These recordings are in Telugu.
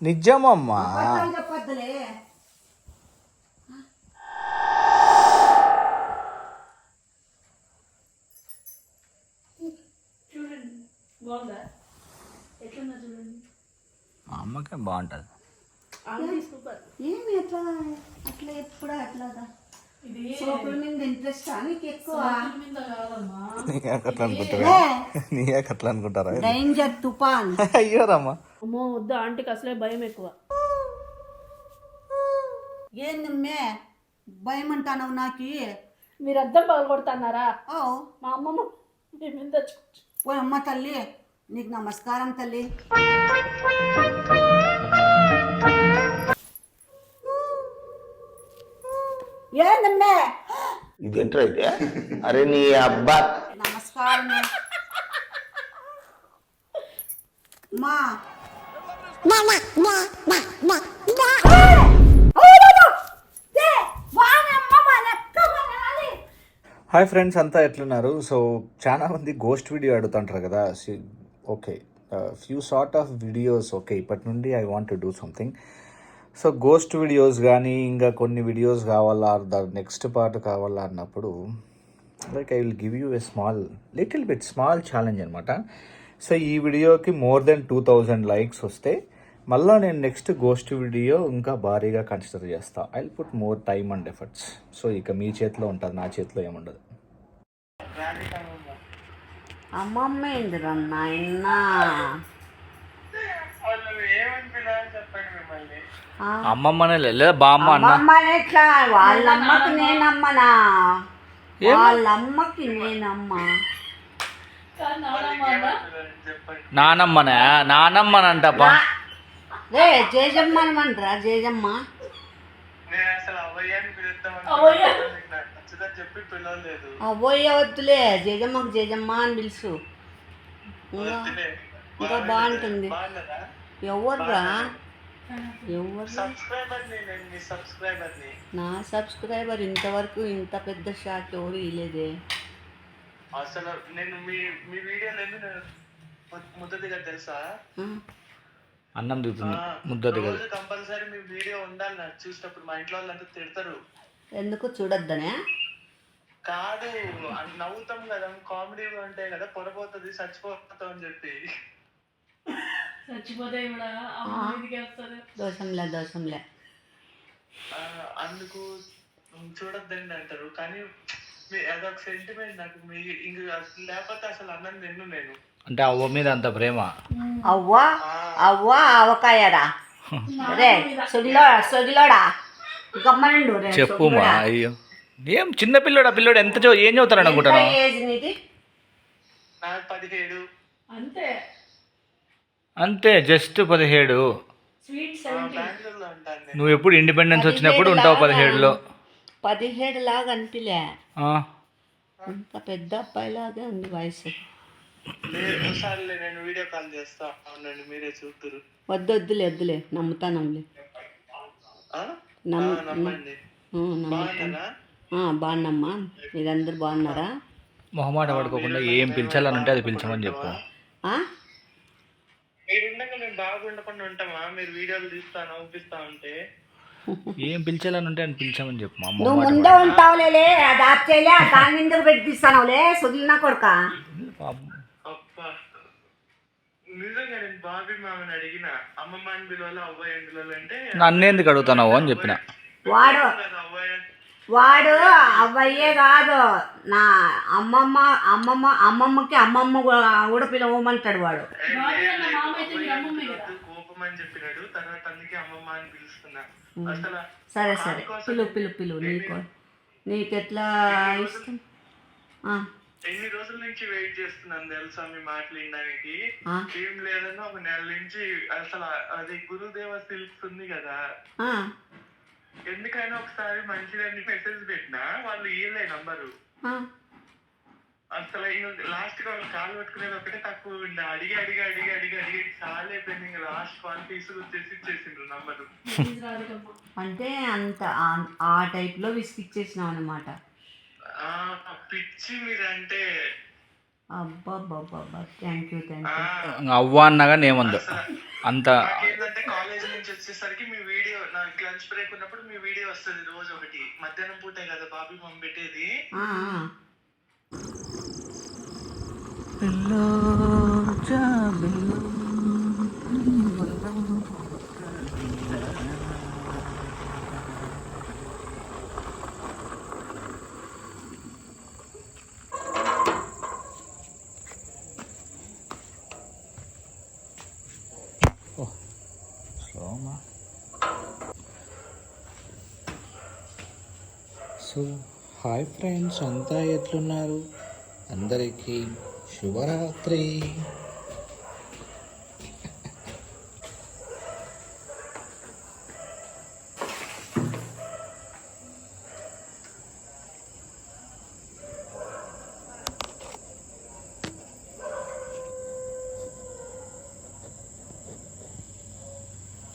నిజమమ్మా. చెప్పొద్దులే. చూడండి బాగుందా, ఎట్లున్నా చూడండి. మా అమ్మకే బాగుంటుంది. సూపర్. ఏమి అట్లా అట్లా ఎప్పుడు అట్లాగా ఇది సోపుల మీద ఇంట్రెస్ట్ నీకు ఎక్కువ. మీద కాదమ్మా, నీకే అట్లా అనుకుంటారా? డేంజర్ తుఫాన్. అయ్యో రమ్మా. అమ్మో వద్దు, ఆంటీకి అసలే భయం ఎక్కువ. ఏందమ్మే భయం అంటావు నాకు? మీరు అద్దం పగలగొడుతున్నారా? ఓ మా అమ్మమ్మ మేమేం తెచ్చుకోవచ్చు. ఓ అమ్మ తల్లి, నీకు నమస్కారం తల్లి. ఏందమ్మే? ఇదేంట్రా అయితే? అరే నీ అబ్బా. నమస్కారం మా హాయ్ ఫ్రెండ్స్, అంతా ఎట్లున్నారు? సో చాలా మంది గోస్ట్ వీడియో అడుగుతుంటారు కదా. Okay, few sort of videos. Okay, ఇప్పటి నుండి I want to do something. So ghost videos కానీ ఇంకా కొన్ని వీడియోస్ కావాలా, నెక్స్ట్ పార్ట్ కావాలా అన్నప్పుడు like I will give you a little bit small challenge అనమాట. సో ఈ వీడియోకి మోర్ దెన్ 2000 లైక్స్ వస్తే మళ్ళీ నేను నెక్స్ట్ గోస్ట్ వీడియో ఇంకా భారీగా కన్సిడర్ చేస్తా. I will put more time and efforts. So ఇక మీ చేతిలో ఉంటుంది, నా చేతిలో ఏముండదు. అమ్మమ్మ ఏందిరా నాయన? అమ్మమ్మనే లేదా బామ్మ అన్న? అమ్మమ్మని ఎట్లా? వాళ్ళమ్మకి నేనమ్మనా? వాళ్ళమ్మకి నేనమ్మ. నానమ్మనే? నానమ్మనంటప్పా. రే జేజమ్మనమంటరా? జేజమ్మ అవ్వయ్య వద్దులే, జేజమ్మకు జేజమ్మ అని పిలుసు. ఇంకా బాగుంటుంది. ఎవర్రా? నా సబ్స్క్రైబర్ ఇంతవరకు ఇంత పెద్ద షాట్ ఎవరు ఇలేదే అసలు. నేను మీ వీడియోలో ముద్దదిగా తెలుసా? అన్నం దిగుతుంది ముద్దదిగా. కంపల్సరీ మీ వీడియో ఉండాలి. నాకు చూసినప్పుడు మా ఇంట్లో వాళ్ళంతా తిడతారు. ఎందుకు చూడొద్దనే? కాదు, నవ్వుతాం కదా, కామెడీగా ఉంటాయి కదా, పొరపోతుంది చచ్చిపోతాం అని చెప్పి. చచ్చిపోతే దోషంలే అందుకు చూడొద్దండి అంటారు. కానీ అదొక సెంటిమెంట్ నాకు. ఇంక లేకపోతే అసలు అన్నం తిన్ను నేను. అంటే అవ్వ మీద అంత ప్రేమ. అవ్వా అవకాయరా? రే సొగిలోడా గమ్మనుండు. చెప్పుమా. అయ్యో ఏం చిన్న పిల్లోడు ఎంత ఏం చదువుతాడు అనుకుంటాను? ఏజ్ నీది? నాకు 17. అంతే, జస్ట్ 17. బెంగళూరులో ఉంటాను. నువ్వు ఎప్పుడు ఇండిపెండెన్స్ వచ్చినప్పుడు ఉంటావు 17లో. 17 లాగా అనిపిలే, అంత పెద్ద అబ్బాయి లాగా ఉంది వయసు. సర్లే, నేను వీడియో కాల్ చేస్తా ఉండండి, మీరే చూద్దరు. వద్దులే నమ్ముతానంలే. నమ్మండి. బాగున్నామ్మా, మీరందరూ బాగున్నారా? మొహమాట పడుకోకుండా ఏం పిలిచాలని ఉంటే అది పిలిచమని చెప్పు. మీరుండగా మేము బాగుండకుండా ఉంటామా? మీరు వీడియోలు తీస్తా నవ్వుపిస్తా ఉంటే ఏం పిలిచాలని ఉంటే అని పిలిచామని చెప్పు. నువ్వు ముందే ఉంటావులే, అది ఆపేలే, దాని ఎందుకు పెట్టిస్తావులే సుగిలినా కొడుక. నిజంగా నేను బాబీ మామని అడిగిన, అమ్మమ్మ అని పిలవాలి అవ్వయ్య అని పిలవాలి అంటే నన్నేందుకు అడుగుతున్నావు అని చెప్పిన. వాడు అవ్వయ్యే కాదు, నా అమ్మమ్మకి అమ్మమ్మ కూడా పిలవమంటాడు వాడు. కోపం అని చెప్పినాడు, తర్వాత అందుకే అమ్మమ్మ అని పిలుస్తున్నా. సరే పిలు నీకెట్లా ఇష్టం? ఎన్ని రోజుల నుంచి వెయిట్ చేస్తున్నాను తెలుసా మీ మాటలు వినడానికి. ఏం లేదన్నా ఒక నెల నుంచి అసలు అది గురుదేవ సిల్క్స్ ఉంది కదా, ఎందుకైనా ఒకసారి మంచిగా మెసేజ్ పెట్టినా వాళ్ళు ఇయ్యలే నంబరు. అసలు లాస్ట్ గా కాల్ పట్టుకునేది ఒకటే తక్కువ ఉండే. అడిగి చాలా అయిపోయింది. ఇంకా లాస్ట్ కాల్ తీసుకొచ్చేసి ఇచ్చేసిండ్రు నంబరు. అంటే అంత ఆ టైప్ లో విసిగిచ్చేసినావు అనమాట. పిచ్చి మీరంటే. అబ్బా థ్యాంక్ యూ అవ్వ అన్నగా నేమందు అంత నాకేంటంటే కాలేజ్ నుంచి వచ్చేసరికి మీ వీడియో నాకు లంచ్ బ్రేక్ ఉన్నప్పుడు మీ వీడియో వస్తుంది రోజు ఒకటి. మధ్యాహ్నం పూటే కదా బాబీ మమ్మీ పెట్టేది. సో హాయ్ ఫ్రెండ్స్, అంతా ఎట్లున్నారు? అందరికీ శుభరాత్రి.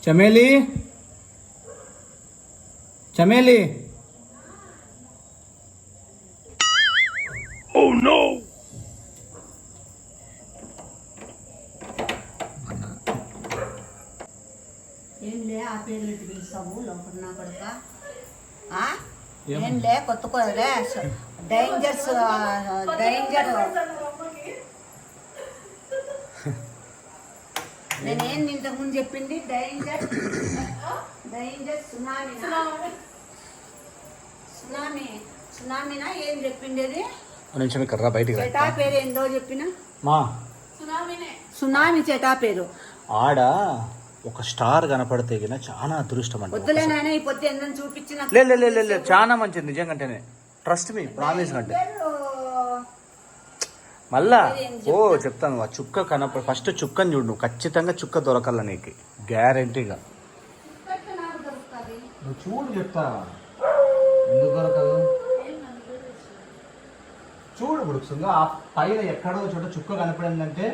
చమేలి చమేలి ఏంలే ఆ పేర్లు ఇటు పిలుస్తావు లోపల నా కొడుక ఏంలే కొత్త కొలే డేంజర్ నేనేం ఇంతకు ముందు చెప్పింది డేంజర్ సునామీనా ఏం చెప్పిండేది? నిమిషం ఇక్కడ బయటికి చెటా పేరు ఏందో చెప్పిన మా సునామీ చెటా పేరు. ఆడ ఒక స్టార్ కనపడితే గిన చాలా అదృష్టం అంట. వద్దులే నాయన ఈ పొద్దు ఎందని చూపించిన లేదు చాలా మంచిది నిజంగానే. ట్రస్ట్ మీ, ప్రామిస్ అంటే మళ్ళా చెప్తాను. ఆ చుక్క ఫస్ట్ చుక్కని చూడు నువ్వు, ఖచ్చితంగా చుక్క దొరకాల నీకు గ్యారంటీగా. నువ్వు చూడు చెప్తా ఎందుకు దొరకదు చూడు. ఇప్పుడు ఆ పైన ఎక్కడో చోట చుక్క కనపడిందంటే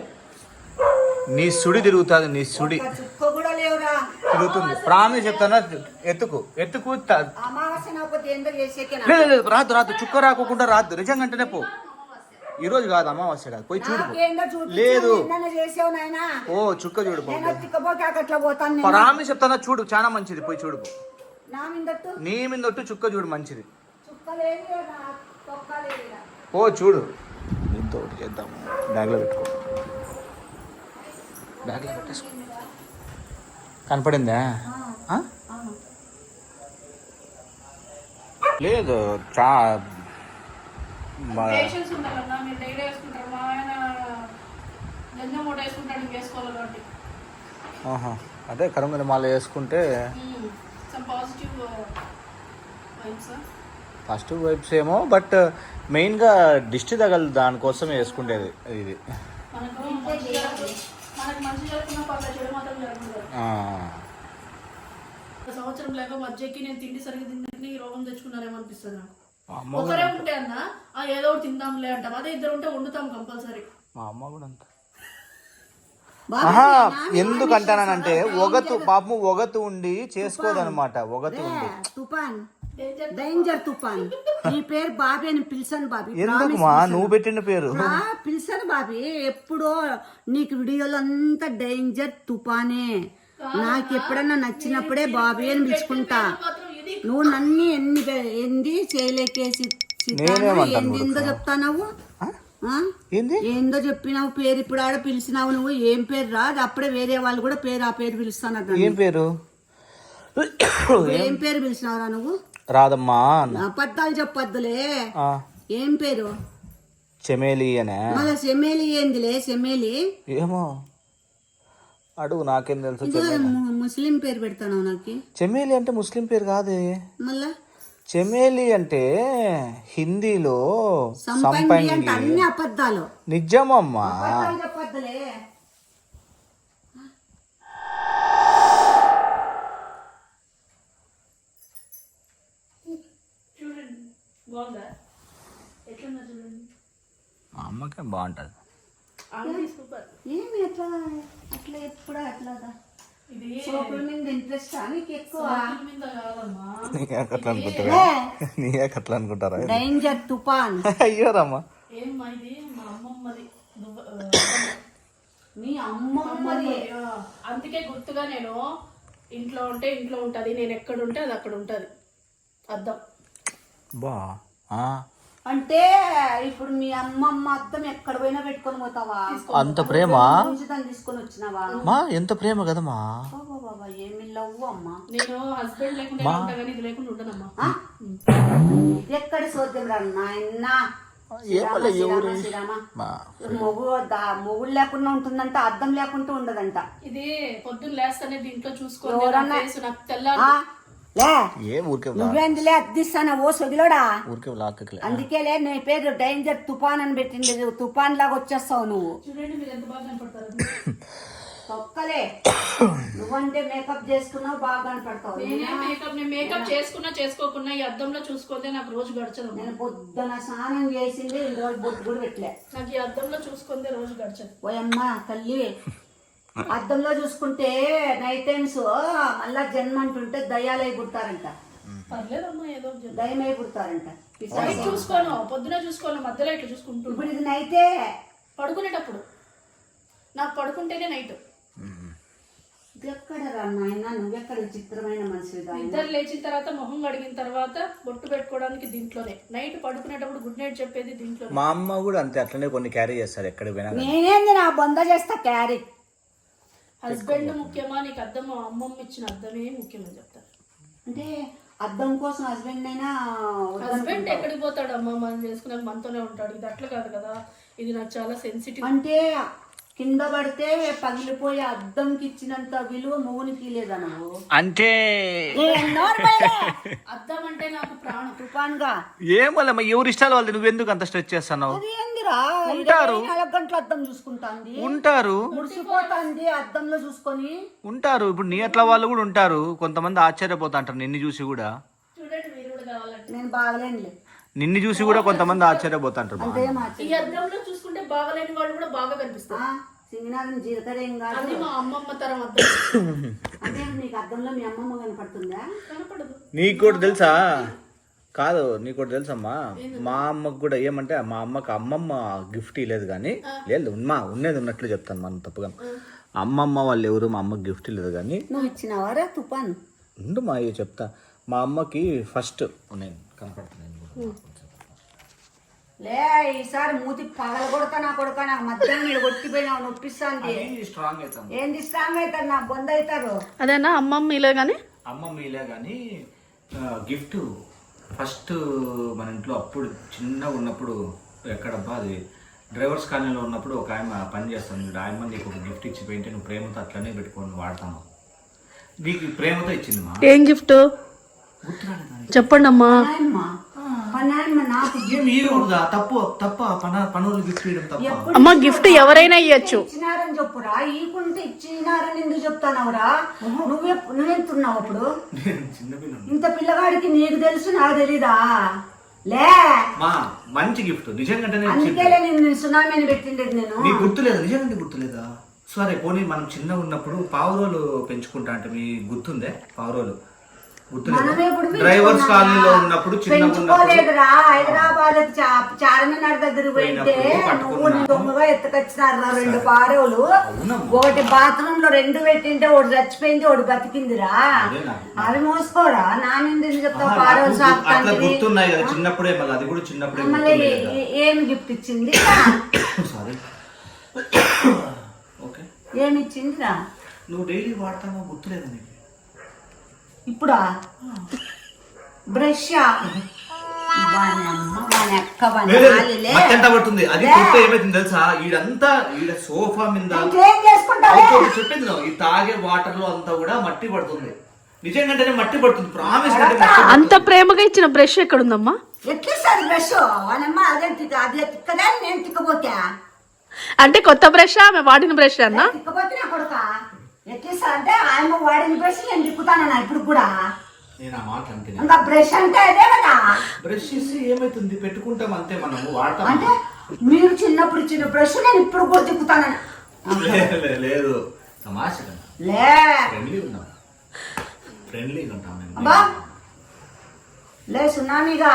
నీ సుడి తిరుగుతుంది. నీ సుడి చుక్క కూడా లేవురా తిరుగుతుంది. ప్రామిస్ చెప్తాను. ఎత్తుకు అమావాస్య నాకపోతే ఏందో చేసేకేనా? లేదు రాదు చుక్క రాకోకుండా రాదు. నిజంగా అంటేనే పో. ఈ రోజు కాదు అమావాస్య కాదు, పోయి చూడు. లేదు చుక్క చూడు. ప్రామిస్ చెప్తాను చూడు, చాలా మంచిది. పోయి చూడు. నీ మీదొట్టు చుక్క చూడు, మంచిది. చూడు. దీంతో ఒకటి చేద్దాము. బ్యాగ్లో పెట్టుకో. బ్యాగ్లో పెట్టేసుకో. కనపడిందా? లేదు పేషెన్స్ ఉండాలన్నా. మీరు డైలీ వేసుకుంటారు, మా ఆయన గంజం మూట వేసుకుంటాడు, వేసుకోవాలి కాబట్టి. అదే కరంగలి మాల వేసుకుంటే పాజిటివ్ వైబ్స్ ఏమో, బట్ మెయిన్గా దిష్టి తగలు దానికోసం వేసుకుంటేది ఇది. సంవత్సరం లేక మధ్యకి నేను తిండి సరిగ్గా తింటే ఈ రోగం తెచ్చుకున్నారేమో అనిపిస్తుంది నాకు. ఒకరే ఉంటే అన్న ఏదో ఒకటి తిందాంలే అంటాం, అదే ఇద్దరు ఉంటే వండుతాం కంపల్సరీ. మా అమ్మ కూడా అంత. ఎందుకు అంటానంటే ఒగతు ఉండి చేసుకోదనమాట. ఒగతు ఉండి తుఫాన్ డేంజర్ తుఫాన్. నీ పేరు బాబీ అని పిలిచాను బాబీ. ఎందుకు మా నువ్వు పెట్టిన పేరు పిలిచాను బాబీ. ఎప్పుడో నీకు వీడియోలో అంతా డేంజర్ తుఫానే. నాకు ఎప్పుడన్నా నచ్చినప్పుడే బాబీ అని పిలుచుకుంటా. నువ్వు నన్ను ఎన్ని చేయలేకేసి ఏందో చెప్తావు, ఏందో చెప్పినావు పేరు. ఇప్పుడు ఆడ పిలిచినావు నువ్వు. ఏం పేరు రా? అప్పుడే వేరే వాళ్ళు కూడా పేరు ఆ పేరు పిలుస్తాను. ఏం పేరు పిలిచినావురా నువ్వు? రాదమ్మా. అబద్ధాలు చెప్పొద్దులే. ఏం పేరు? చెమేలి అనే. మళ్ళీ చెమేలి ఏందిలే? చెమేలి ఏమో అడుగు, నాకేం తెలుసు. ముస్లిం పేరు పెడతాను నాకు. చెమేలి అంటే ముస్లిం పేరు కాదే. మళ్ళా చెమేలి అంటే హిందీలో సంపంగి. అన్ని అబద్ధాలు. నిజమమ్మా. చెప్పొద్దులే. మా అమ్మకే బాగుంటది. ఏమి అట్లా అట్లా ఎప్పుడు అట్లాగా సోపుల మీద ఇంట్రెస్ట్ నీకు ఎక్కువ. నీకే అట్లా అనుకుంటారా? డేంజర్ తుఫాన్. అయ్యో రమ్మా. ఏమ్మా ఇది మా అమ్మమ్మది. మీ అమ్మమ్మది. అందుకే గుర్తుగా నేను ఇంట్లో ఉంటే ఇంట్లో ఉంటది, నేను ఎక్కడ ఉంటే అది అక్కడ ఉంటది అద్దం. బా అంటే ఇప్పుడు మీ అమ్మమ్మ అద్దం ఎక్కడ పోయినా పెట్టుకొని పోతావా? అంత ప్రేమ నుంచి దాన్ని తీసుకొని వచ్చినావా? మా ఎంత ప్రేమ కదమ్మా. బాబా ఏమి లవ్వు అమ్మా. నేను హస్బెండ్ లేకుండా ఉంటా కానీ ఇది లేకుండా ఉండనమ్మా. ఎక్కడ సోద్యం రా నాయన. మొగుడు లేకుండా ఉంటుందంట, అద్దం లేకుండా ఉండదంట. ఇది పొద్దున్న లేస్తానే దీంట్లో చూసుకోవాలి నాకు తెల్లారి. నువ్వేందులే అద్దిస్తానా ఓ సొదిలోడా. ఊరికే అందుకేలే నీ పేరు డేంజర్ తుఫాన్ అని పెట్టింది. తుఫాన్ లాగా వచ్చేస్తావు నువ్వు. చూడండి మీరు ఎంత బాగా కనపడతారు. తొక్కలే నువ్వంటే మేకప్ చేసుకున్నావు బాగా కనపడతావు. నేను మేకప్ చేసుకున్నా చేసుకోకున్నా ఈ అద్దంలో చూసుకుంటే నాకు రోజు గడచదు. నేను పొద్దున స్నానం చేసింది ఈ రోజు బొట్టు కూడా పెట్టలే. నాకు ఈ అద్దంలో చూసుకుంటే రోజు గడచదు. ఓయమ్మ తల్లి, అద్దంలో చూసుకుంటే నైట్ టైమ్స్ మళ్ళా జన్మ అంటుంటే దయ్యాలై పుడతారంట. పర్లేదమ్మా ఏదో దయ్యమై పుడతారంట. చూసుకోను, పొద్దున చూసుకోను, మధ్యలో ఇట్లా చూసుకుంటూ. ఇప్పుడు ఇది నైటే పడుకునేటప్పుడు నాకు పడుకుంటేనే నైట్. ఎక్కడ రా నాయన, నువ్వెక్కడ విచిత్రమైన మనిషి. ఇద్దరు లేచిన తర్వాత మొహం కడిగిన తర్వాత బొట్టు పెట్టుకోవడానికి దీంట్లోనే, నైట్ పడుకునేటప్పుడు గుడ్ నైట్ చెప్పేది దీంట్లో. మా అమ్మ కూడా అంతే, అట్లనే కొన్ని క్యారీ చేస్తారు ఎక్కడికి పోయినా. నేనేంది నా బొంద చేస్తా క్యారీ. హస్బెండ్ ముఖ్యమా నీకు అద్దం అమ్మమ్మ ఇచ్చిన అద్దమే ముఖ్యమని చెప్తారు. అంటే అద్దం కోసం హస్బెండ్ అయినా హస్బెండ్ ఎక్కడికి పోతాడు అమ్మ, మనం చేసుకున్నాక మనతోనే ఉంటాడు. ఇది అట్లా కాదు కదా, ఇది నాకు చాలా సెన్సిటివ్. అంటే కింద పడితే పగిలిపోయే అద్దంకి ఇచ్చినంత విలువ మొగునికి లేదా నువ్వు? అంటే అద్దం అంటే నాకు ప్రాణం. తుఫాన్ గా ఏమోలేమ్మా, ఎవరి ఇష్టాలు వాళ్ళు. నువ్వెందుకు అంత స్ట్రెచ్ చేస్తున్నావు? ఉంటారు 4 గంటలు అద్దం చూసుకుంటాంది, ఉంటారు మురిసిపోతాంది అద్దంలో చూసుకొని ఉంటారు. ఇప్పుడు నీ అట్లా వాళ్ళు కూడా ఉంటారు. కొంతమంది ఆశ్చర్యపోతా అంటారు నిన్ను చూసి కూడా. చూడండి మీరు కూడా కావాలంటే. నేను బాగలేనులే, నిన్ను చూసి కూడా కొంతమంది ఆశ్చర్యపోతాంటారు. ఈ అద్దంలో చూసుకుంటే బాగలేని వాళ్ళు కూడా బాగా కనిపిస్తారు. సింగనాథం జీలకర్ర ఏం కాదు. అది మా అమ్మమ్మ తరం అద్దం. అంటే నీకు అద్దంలో మీ అమ్మమ్మ కనపడుతుందా? కనపడదు. నీకు కూడా తెలుసా? కాదు, నీకు కూడా తెలుసమ్మా. మా అమ్మకు కూడా ఏమంటే, మా అమ్మకి అమ్మమ్మ గిఫ్ట్ ఇవ్వలేదు కానీ, లేదు ఉన్నది ఉన్నట్లు చెప్తాను మనం తప్పుగా. అమ్మమ్మ వాళ్ళు ఎవరు మా అమ్మకి గిఫ్ట్ ఇవ్వలేదు కానీ. నువ్వు ఇచ్చినవారా తుఫాన్? ఉండు మా అయ్యో చెప్తా. మా అమ్మకి ఫస్ట్ నేను కనపడుతున్నాను లే, ఈసారి మూతి పగల కొడతా నా కొడుక. నాకు మధ్యాహ్నం మీరు కొట్టిపోయినావు, నొప్పిస్తాంది. స్ట్రాంగ్ అవుతాం. ఏంది స్ట్రాంగ్ అవుతారు? నా బొంద అవుతారు. అదేనా అమ్మమ్మ ఇలా గానీ అమ్మమ్మ ఇలా కానీ గిఫ్ట్ ఫస్ట్ మన ఇంట్లో అప్పుడు చిన్నగా ఉన్నప్పుడు, ఎక్కడబ్బా అది డ్రైవర్స్ కాలనీలో ఉన్నప్పుడు ఒక ఆయన పని చేస్తాను. ఆయమ్మ నీకు ఒక గిఫ్ట్ ఇచ్చిపోయింటే నువ్వు ప్రేమతో అట్లనే పెట్టుకొని వాడతాము. నీకు ప్రేమతో ఇచ్చింది మా. ఏం గిఫ్ట్ చెప్పండి అమ్మా. అమ్మ గిఫ్ట్ ఎవరైనా ఇవ్వచ్చు. ఇచ్చినారని చెప్పురా, ఈకుంటే ఇచ్చినారని ఎందుకు చెప్తానవరా? నువ్వెంతున్నావు అప్పుడు? ఇంత పిల్లగాడికి నీకు తెలుసు నాకు తెలీదా? లే మంచి గిఫ్ట్ నిజంగా. అందుకేలే నేను సునామీ అని పెట్టిండేది. నేను నీకు గుర్తులేదా? నిజంగా గుర్తులేదా? సరే పోనీ మనం చిన్నగా ఉన్నప్పుడు పావురోలు పెంచుకుంటా అంటే మీ గుర్తుందే? పావురోలు డ్రైవర్స్ కాలనీలో ఉన్నప్పుడు పెంచుకోలేదురా. హైదరాబాద్ చార్మినార్ దగ్గర పోయింటే నువ్వు దొంగగా ఎత్తుకొచ్చినారు 2 పావులు. ఒకటి బాత్రూమ్ లో 2 పెట్టింటే ఒకటి చచ్చిపోయింది, ఒకటి బతికిందిరా. అవి మోసుకోరా నా మీద చెప్తావు? పావులు చిన్నప్పుడే అది కూడా చిన్నప్పుడే. మళ్ళీ ఏమి గిఫ్ట్ ఇచ్చింది? ఏమి ఇచ్చిందిరా? నువ్వు డైలీ వాడతావో గుర్తులేదు నీకు? ఇప్పుడా బ్రష్ పడుతుంది. అది ఏమైతుంది తెలుసా? ఈడంతా ఈడ సోఫా మీద చెప్పింది ఈ తాగే వాటర్ లో అంతా కూడా మట్టి పడుతుంది. నిజంగానే మట్టి పడుతుంది. ప్రామిస్. అంత ప్రేమగా ఇచ్చిన బ్రష్ ఎక్కడుందమ్మా? ఎట్లిస్తారు బ్రష్? వాళ్ళమ్మ అదే అది తిక్కదా, నేను తిక్కబోతా. అంటే కొత్త బ్రష్ ఆమె వాడిన బ్రష్ అన్నా? తిక్కబోతే నా కొడుక ఎట్లిస్తా అంటే ఆయన వాడిన బ్రష్ నేను తిక్కుతాను ఇప్పుడు కూడా. ఇంకా బ్రష్ అంటే అదే కదా. బ్రష్ చేసి ఏమైతుంది? పెట్టుకుంటాం అంతే, మనం వాడతాం. అంటే మీరు చిన్నప్పుడు ఇచ్చిన బ్రష్ నేను ఇప్పుడు కూడా తిక్కుతాను. లేదు లే సునామీగా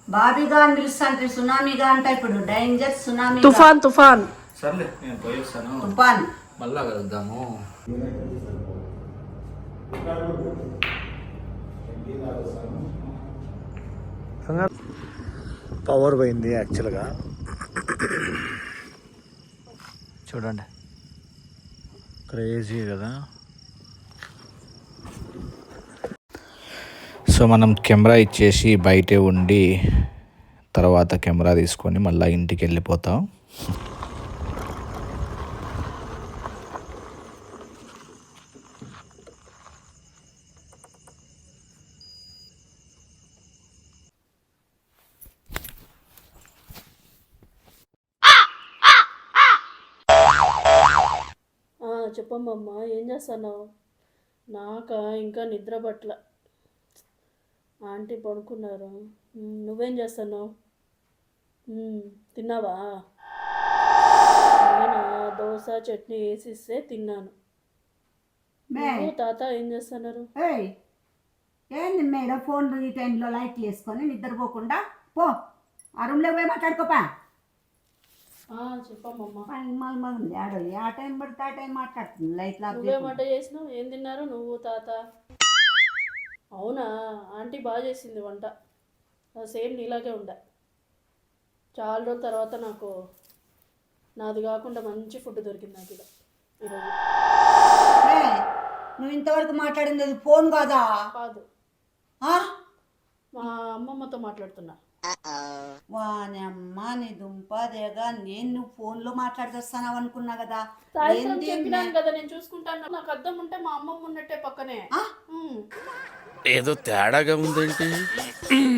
బాబీగా అని పిలుస్తా అంటే సునామీగా అంట ఇప్పుడు డేంజర్ సునామీ తుఫాన్ సర్లే నేను పోయేస్తాను, తుఫాన్. మళ్ళా కలుద్దాము. పవర్ పోయింది యాక్చువల్గా, చూడండి క్రేజీ కదా. సో మనం కెమెరా ఇచ్చేసి బయటే ఉండి తర్వాత కెమెరా తీసుకొని మళ్ళీ ఇంటికి వెళ్ళిపోతాం. చెప్పమ్మమ్మ, ఏం చేస్తున్నావు? నాకా ఇంకా నిద్ర పట్ల. ఆంటీ పడుకున్నారు. నువ్వేం చేస్తున్నావు? తిన్నావా? నేను దోశ చట్నీ వేసిస్తే తిన్నాను. నువ్వు తాత ఏం చేస్తున్నారు? ఏంది మేడం ఫోన్ ఈ టైంలో లైట్ వేసుకొని నిద్రపోకుండా పో, ఆ రూమ్లో పోయి మాట్లాడుకోపా. చెప్పమ్మమ్మ. ఉంది ఆడ ఆ టైం పడితే ఆ టైం మాట్లాడుతుంది లైట్ నువ్వే వంట చేసినావు? ఏం తిన్నారు నువ్వు తాత? అవునా, ఆంటీ బాగా చేసింది వంట, సేమ్ నీలాగే ఉండే. చాలా రోజుల తర్వాత నాకు నాది కాకుండా మంచి ఫుడ్ దొరికింది నాకు ఈరోజు. నువ్వు ఇంతవరకు మాట్లాడింది అది ఫోన్ కాదా? కాదు, మా అమ్మమ్మతో మాట్లాడుతున్నా. వాని అమ్మ నీ దుంపదేగా, నేను నువ్వు ఫోన్లో మాట్లాడుతున్నావు అనుకున్నా కదా. చెప్పినాను కదా నేను చూసుకుంటాను. నాకు అద్దం ఉంటే మా అమ్మమ్మ ఉన్నట్టే పక్కనే. ఏదో తేడాగా ఉందేంటి?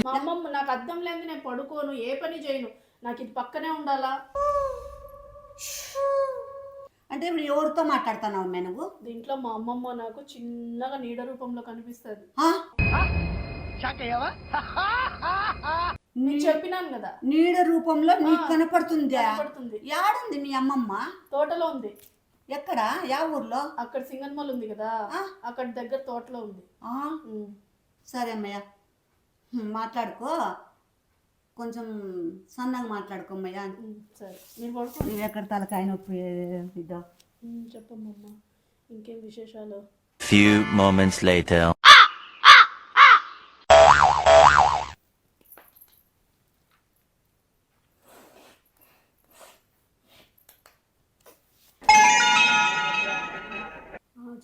మా అమ్మమ్మ నాకు అద్దం లేదు, నేను పడుకోను, ఏ పని చేయను, నాకు ఇది పక్కనే ఉండాలా. అంటే ఇప్పుడు ఎవరితో మాట్లాడుతున్నావు మే నువ్వు? దీంట్లో మా అమ్మమ్మ నాకు చిన్నగా నీడ రూపంలో కనిపిస్తుంది. నేను చెప్పినాను కదా, నీడ రూపంలో నీకు కనపడుతుందా? కనపడుతుంది. యాడుంది మీ అమ్మమ్మ? తోటలో ఉంది. ఎక్కడ? యా ఊర్లో? అక్కడ సింగన్మల్ ఉంది కదా, అక్కడ దగ్గర తోటలో ఉంది. సరే అమ్మయ్య, మాట్లాడుకో, కొంచెం సన్నగా మాట్లాడుకో అమ్మయ్య. సరే, మీరు పడుకో. నువ్వు ఎక్కడ తలకాయ నొప్పి ఇద్దా? చెప్పమ్మమ్మ, ఇంకేం విశేషాలు? Few moments later.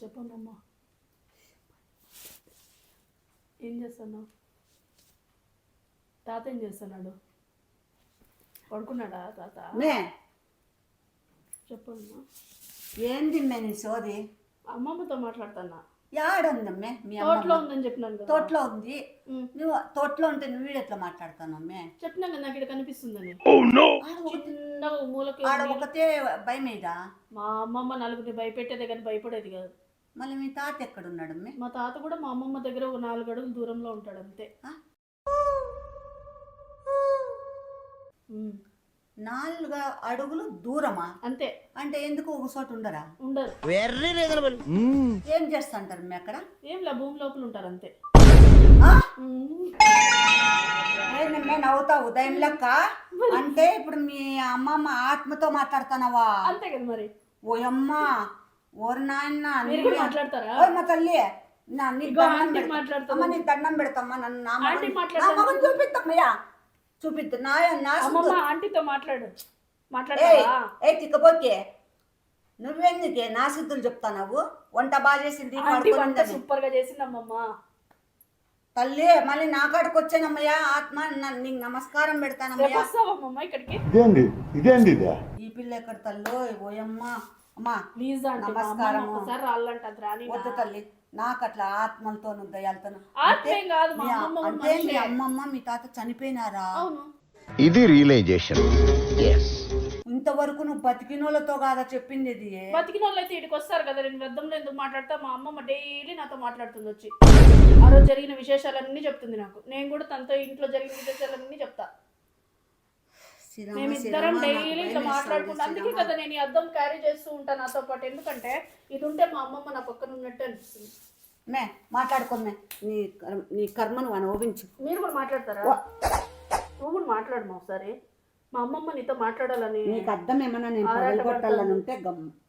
చెప్పమ్మమ్మ, ఏం చేస్తున్నావు? తాత ఏం చేస్తున్నాడు? పడుకున్నాడా తాత? చెప్పమ్మా. ఏంది నీ సోది? అమ్మమ్మతో మాట్లాడుతున్నా. యాడుందమ్మే మీ తోటలో ఉందని చెప్పినాను కదా. తోటలో ఉంది. నువ్వు తోటలో ఉంటే నువ్వు ఎట్లా మాట్లాడుతానమ్మే? చెప్పినా కదా నాకు ఇక్కడ కనిపిస్తుందని. మూలకి ఆడ ఒకతే భయం మీద మా అమ్మమ్మ నలుగురిని భయపెట్టేదే కానీ భయపడేది కాదు. మళ్ళీ మీ తాత ఎక్కడున్నాడమ్మే? మా తాత కూడా మా అమ్మమ్మ దగ్గర ఒక 4 అడుగులు దూరంలో ఉంటాడు అంతే. 4 అడుగులు దూరమా? అంతే. అంటే ఎందుకు ఒక చోట ఉండరా? ఉండరు. ఏం చేస్తుంటారు మీ అక్కడ? ఏం లే, భూమి లోపల ఉంటారు అంతే. ఏందమ్మే నవ్వుతావు ఉదయం లెక్క? అంటే ఇప్పుడు మీ అమ్మమ్మ ఆత్మతో మాట్లాడుతున్నావా? అంతే కదా మరి. ఓయమ్మ, ఓరి నాయన, మాట్లాడతారా? మా తల్లి నీకు దండం పెడతామ్మా. నన్ను నా మగన్ చూపిస్తామయ్యా, చూపిద్దు. ఆంటీతో మాట్లాడు. ఏ తిక్కపోతే నువ్వెందుకే నా సిద్ధులు చెప్తావు? వంట బాగా చేసింది, సూపర్ గా చేసింది అమ్మమ్మ. తల్లి మళ్ళీ నా కాడికి వచ్చానమ్మయ్యా, ఆత్మ నీకు నమస్కారం పెడతానమ్మయ్యా. ఇక్కడికి ఈ పిల్ల ఎక్కడ తల్లి? ఓయమ్మ, అమ్మా ప్లీజ్ నమస్కారం. వద్దు తల్లి, నాకు అట్లా ఆత్మలతోను దయాలతోను. అంటే మీ అమ్మమ్మ మీ తాత చనిపోయినారా? ఇది రియలైజేషన్. ఇంతవరకు నువ్వు బతికినోళ్ళతో కాదా చెప్పింది? ఇది బతికిన వాళ్ళు అయితే ఇక్కడికి వస్తారు కదా. నేను వ్యర్థంలో ఎందుకు మాట్లాడతా? మా అమ్మమ్మ డైలీ నాతో మాట్లాడుతుంది వచ్చి. ఆ రోజు జరిగిన విశేషాలన్నీ చెప్తుంది నాకు. నేను కూడా తనతో ఇంట్లో జరిగిన విశేషాలన్నీ చెప్తా. మేమిద్దరం డైలీ ఇట్లా మాట్లాడుకుంటాం. అందుకే కదా నేను ఈ అద్దం క్యారీ చేస్తూ ఉంటాను నాతో పాటు. ఎందుకంటే ఇది ఉంటే మా అమ్మమ్మ నా పక్కన ఉన్నట్టు అనిపిస్తుంది. మాట్లాడుకోమే, నీ కర్మను అనుభవించు. మీరు కూడా మాట్లాడతారా? నువ్వు కూడా మాట్లాడమా ఒకసారి. మా అమ్మమ్మ నీతో మాట్లాడాలని. నీకు అర్థం ఏమన్నా నేను పగలగొట్టాలని ఉంటే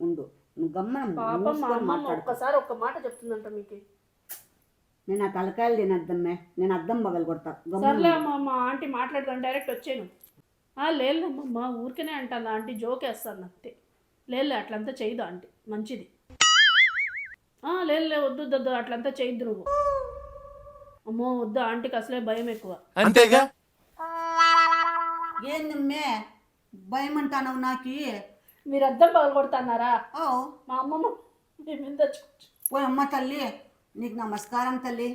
ఉండు. నువ్వు గమ్మన పాపం మా అమ్మమ్మ ఒక్కసారి ఒక్క మాట చెప్తుందంట మీకు. నేను ఆ తలకాయలు తినద్దమ్మే, నేను అద్దం పగలగొడతా. సర్లే అమ్మ, మా ఆంటీ మాట్లాడదాం డైరెక్ట్ వచ్చాను. లేదమ్మమ్మ, ఊరికనే అంటాను ఆంటీ, జోక్ వేస్తాను అంతే. లేదు అట్లంతా చేయదు ఆంటీ, మంచిది. లేదు వద్దు అట్లంతా చేయొద్దు నువ్వు. అమ్మో వద్దు, ఆంటీకి అసలే భయం ఎక్కువ. అంతేగా. ఏందమ్మే భయం అంటావు నాకు? మీరు అద్దం పగలగొడుతున్నారా? ఓ మా అమ్మమ్మ మేము తెచ్చుకోవచ్చు. ఓ అమ్మ తల్లి, నీకు నమస్కారం తల్లి.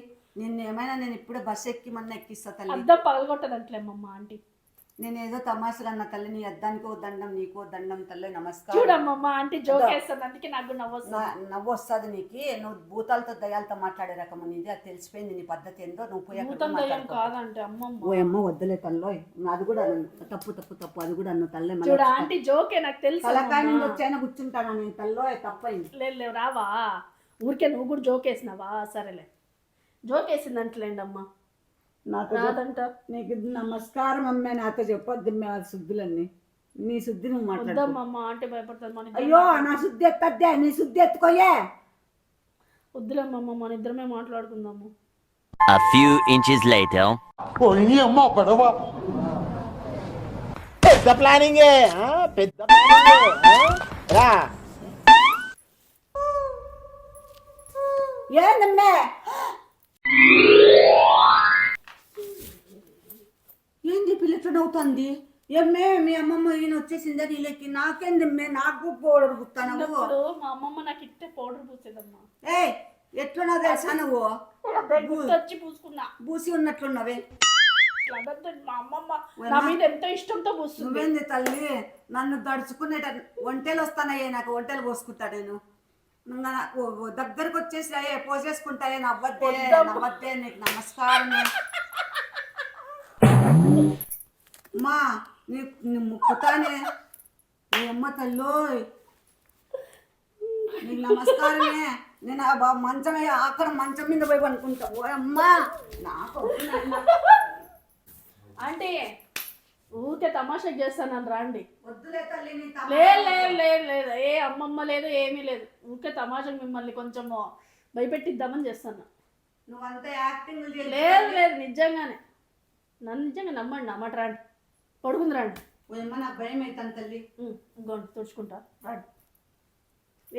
ఏమైనా నేను ఇప్పుడే బస్సు ఎక్కి మన ఎక్కిస్తా తల్లి. అద్దం పగలగొట్టదంటలేమమ్మ ఆంటీ. నేను ఏదో తమాషగా అన్న తల్లి, నీ అద్దానికో దండం, నీకో దండం తల్లి, నమస్కారం. చూడమ్మమ్మ ఆంటీ జోక్ వేస్తుంది, అందుకే నాకు నవ్వు వస్తుంది నీకు. నువ్వు భూతాలతో దయాలతో మాట్లాడే రకం నీది, అది తెలిసిపోయింది నీ పద్ధతి ఏందో. నువ్వు పోయి కాదంటే అమ్మమ్మ. ఓ అమ్మ వద్దులే తల్లో, అది కూడా తప్పు తప్పు తప్పు, అది కూడా అన్న తల్లే. చూడ ఆంటీ జోకే నాకు తెలుసు. తలకాయ నుంచి వచ్చాయన కూర్చుంటాను నేను తల్లో, తప్పైంది. లేదు రావా, ఊరికే నువ్వు కూడా జోక్ వేసినావా? సరేలే, జోక్ వేసిందంటలేండి అమ్మ, నాకు రాదంట. నీకు నమస్కారం అమ్మే, నాతో చెప్పొద్దు ఆ శుద్ధులన్నీ. నీ శుద్ధి నువ్వు మాట్లాడు. అమ్మ ఆంటీ భయపడుతుంది. అయ్యో నా శుద్ధి ఎత్తద్దే, నీ శుద్ధి ఎత్తుకోయే. వద్దులేమ్మమ్మ, మన ఇద్దరమే మాట్లాడుకుందాము. A few inches later. పెద్ద ప్లానింగ్ పెద్ద రా. ఏందమ్మే ఏంది పిల్లతో నవ్వుతుంది? ఏమే మీ అమ్మమ్మ ఈయన వచ్చేసిందా నీళ్ళకి? నాకేందమ్మే, నాకు పౌడర్ పుస్తాను. మా అమ్మమ్మ నాకు ఇట్టే పౌడర్ పూసేదమ్మా. ఏ ఎట్లున్నా తెలుసా నువ్వు? గుర్తొచ్చి పూసుకున్నా. బూసి ఉన్నట్లున్నావే. మా అమ్మమ్మ నా మీద ఎంతో ఇష్టంతో పూస్తుంది. నువ్వేంది తల్లి నన్ను దడుచుకునేట ఒంటెలు వస్తానయ్యే, నాకు ఒంటెలు పోసుకుంటా నేను. దగ్గరకు వచ్చేసి అయ్యే పోసేసుకుంటాయే, నవ్వద్దే నీకు నమస్కారమే. మా నీ ముక్కుతానే నీ అమ్మ తల్లో, నీకు నమస్కారమే. నేను మంచమే ఆఖరి మంచం మీద పోయి అనుకుంటా. ఓ అమ్మా నాకు అంటే ఊరికే తమాషా చేస్తాను రాండి. వద్దులే తల్లి. లేదు ఏ అమ్మమ్మ లేదు, ఏమీ లేదు. ఊరికే తమాషా మిమ్మల్ని కొంచెం భయపెట్టిద్దామని చేస్తాను. నువ్వంతా యాక్టింగ్ లేదు నిజంగానే, నన్ను నిజంగా నమ్మండి. అన్నమాట రాండి, పడుకుంది రండి. నాకు భయం అవుతాను తల్లి. ఇంకోండి తుడుచుకుంటా రండి.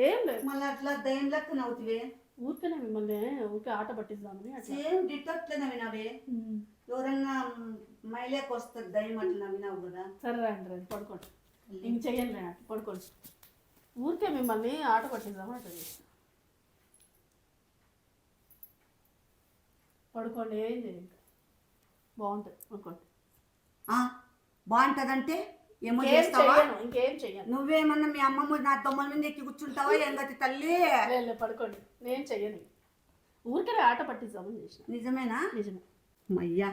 ఏం లేదు, మళ్ళీ అట్లా దయ్యం లెక్క నవ్వుతువే. ఊరికనే మిమ్మల్ని ఊరికే ఆట పట్టిద్దామని. సేమ్ డిటో అట్లా నవ్వినావే. ఎవరన్నా మైలేకి వస్తుంది దయ్యం అట్లా నవ్వినావు కదా. సరే రండి పడుకోండి. ఇంక చెయ్యండి, పడుకోండి. ఊరికే మిమ్మల్ని ఆట పట్టిద్దామని అట్లా చేస్తాను. పడుకోండి, ఏం చేయండి, బాగుంటుంది. పడుకోండి. బాగుంటదంటే ఏమో చేస్తావా? ఇంకేం చెయ్యను. నువ్వేమన్నా మీ అమ్మమ్మ నా దొమ్మల మీద ఎక్కి కూర్చుంటావా? ఏం గతి తల్లి. పడుకోండి, నేను చెయ్యను. ఊరికే ఆట పట్టిద్దామని చేసిన. నిజమేనా? నిజమే. అయ్యా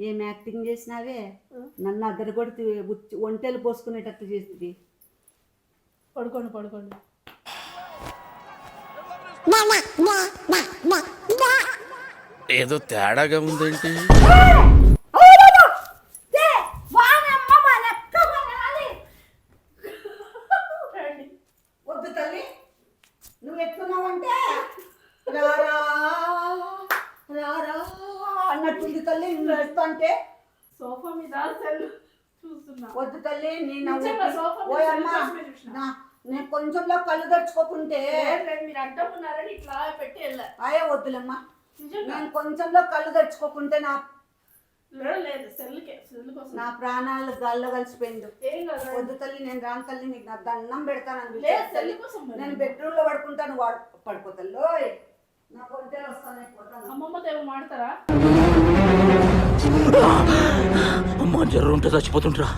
ఏం యాక్టింగ్ చేసినావే, నన్ను అద్దరు కొడుతు ఒంటెలు పోసుకునేటట్టు చేస్తుంది. పడుకోండి. ఏదో తేడాగా ఉందేంటి? వద్దు తల్లి, నువ్వు ఎత్తున్నావంటే రారా అన్నట్టుంది తల్లి. నువ్వు ఎత్తు అంటే సోఫా మీద సెల్ చూస్తున్నా. వద్దు తల్లి, ఓయమ్మా నేను కొంచెంలో కళ్ళు తెచ్చుకోకుంటే మీరు అడ్డమున్నారని ఇట్లా పెట్టి వెళ్ళా. అయ్యే వద్దులేమ్మా, నేను కొంచెంలో కళ్ళు తెచ్చుకోకుంటే లేదు సెల్ కోసం నా ప్రాణాలు గాల్లో కలిసిపోయింది. ఏం కాదు. వద్దు తల్లి, నేను రాను తల్లి, నీకు నా దండం పెడతాను. సెల్ కోసం నేను బెడ్రూమ్ లో పడుకుంటాను, పడుకోతల్లో నా కొంటేలు వస్తాను. అమ్మమ్మతో ఏమో మాడతారా? అమ్మ జర్రు ఉంటే చచ్చిపోతుంటరా.